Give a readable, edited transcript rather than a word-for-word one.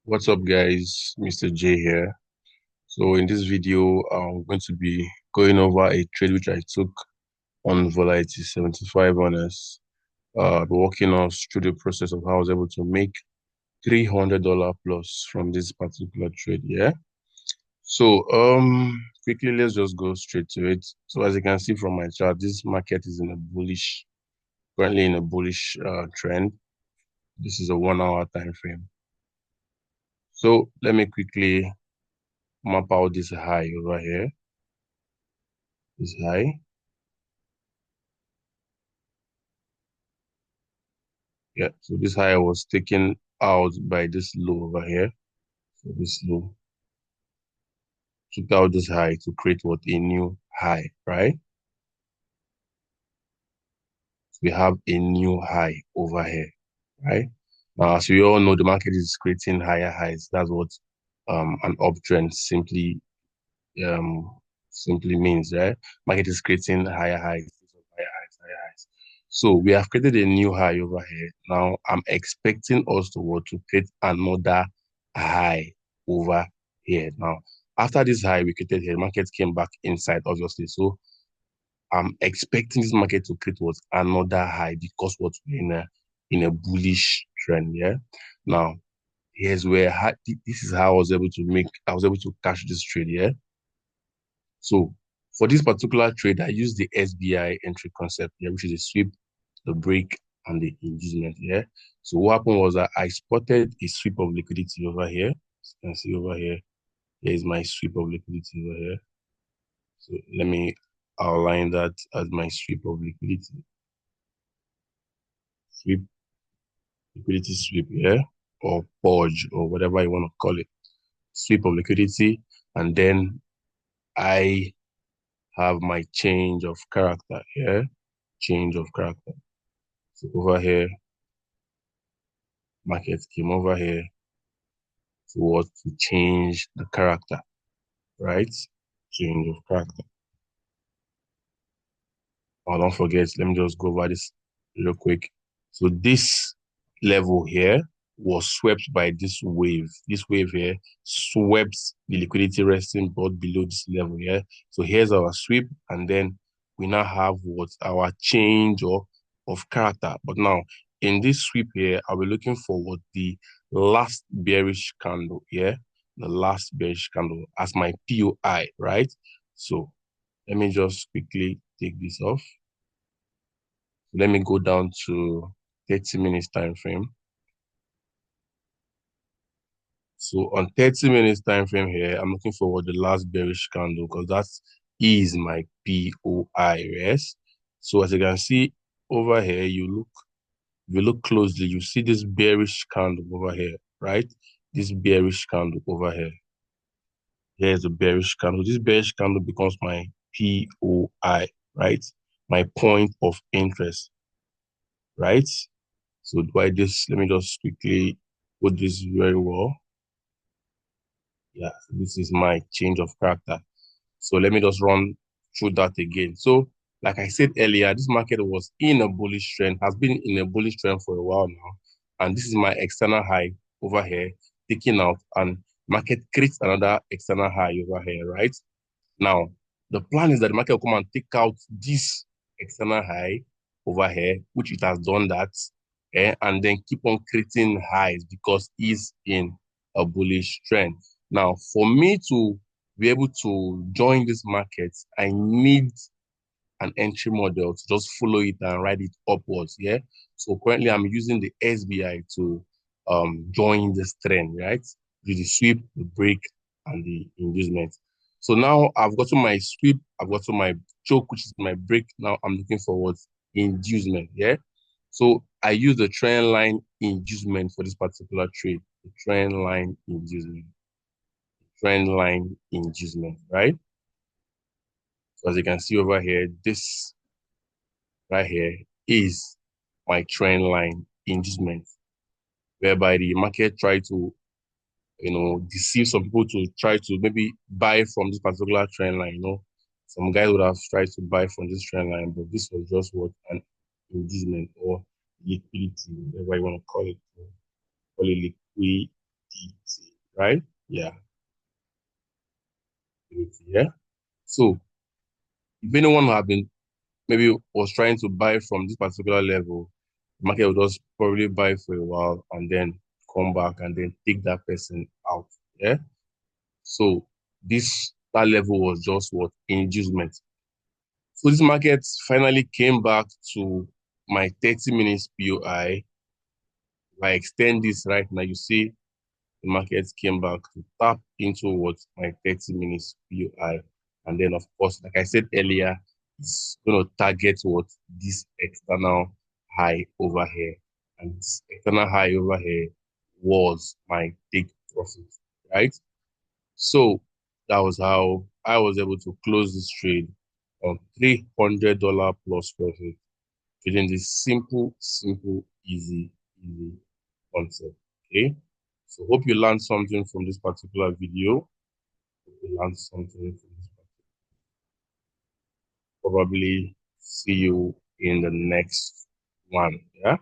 What's up, guys? Mr. J here. So in this video, I'm going to be going over a trade which I took on Volatility 75 on us. Walking us through the process of how I was able to make $300 plus from this particular trade. Yeah. So quickly, let's just go straight to it. So as you can see from my chart, this market is currently in a bullish trend. This is a 1 hour time frame. So let me quickly map out this high over here. This high. Yeah, so this high was taken out by this low over here. So this low took out this high to create what a new high, right? So we have a new high over here, right? Now, as we all know, the market is creating higher highs. That's what an uptrend um simply means, right? Market is creating higher highs, higher highs, higher highs. So we have created a new high over here. Now I'm expecting us to create another high over here. Now, after this high we created here, market came back inside, obviously. So I'm expecting this market to create what another high because what we're in a bullish trend. Yeah. Now, here's where this is how I was able to catch this trade. Yeah. So for this particular trade, I used the SBI entry concept here, which is a sweep, the break, and the inducement here. So what happened was that I spotted a sweep of liquidity over here. As you can see over here, here is my sweep of liquidity over here. So let me outline that as my sweep of liquidity. Sweep, liquidity sweep here, or purge, or whatever you want to call it. Sweep of liquidity, and then I have my change of character here. Change of character. So over here, market came over here to change the character, right? Change of character. Oh, don't forget, let me just go over this real quick. So this level here was swept by this wave. This wave here swept the liquidity resting board below this level here. So here's our sweep, and then we now have what our change of character. But now in this sweep here, I'll be looking for what the last bearish candle here, the last bearish candle as my POI, right? So let me just quickly take this off. Let me go down to 30 minutes time frame. So on 30 minutes time frame here, I'm looking for the last bearish candle because that is my POI, yes. So as you can see over here, if you look closely, you see this bearish candle over here, right? This bearish candle over here. Here's a bearish candle. This bearish candle becomes my POI, right? My point of interest, right? So why this? Let me just quickly put this very well. Yeah, so this is my change of character. So let me just run through that again. So like I said earlier, this market was in a bullish trend, has been in a bullish trend for a while now. And this is my external high over here, taking out, and market creates another external high over here, right? Now, the plan is that the market will come and take out this external high over here, which it has done that, and then keep on creating highs because it's in a bullish trend. Now, for me to be able to join this market, I need an entry model to just follow it and ride it upwards. Yeah. So currently I'm using the SBI to join this trend, right? Do the sweep, the break, and the inducement. So now I've gotten my sweep, I've gotten my choke, which is my break. Now I'm looking forward inducement. Yeah. So I use the trend line inducement for this particular trade. The trend line inducement. Trend line inducement, right? So as you can see over here, this right here is my trend line inducement, whereby the market try to, deceive some people to try to maybe buy from this particular trend line. Some guys would have tried to buy from this trend line, but this was just what an inducement or liquidity, whatever you want to call it liquidity. right? Yeah, yeah. So if anyone have been maybe was trying to buy from this particular level, the market will just probably buy for a while and then come back and then take that person out. Yeah. So this that level was just what inducement. So this market finally came back to my 30 minutes POI. If I extend this right now, you see the market came back to tap into what my 30 minutes POI. And then, of course, like I said earlier, it's going to target what this external high over here. And this external high over here was my take profit, right? So that was how I was able to close this trade on $300 plus profit within this simple, easy concept. Okay. So hope you learned something from this particular video. Hope you learned something from this. Probably see you in the next one. Yeah.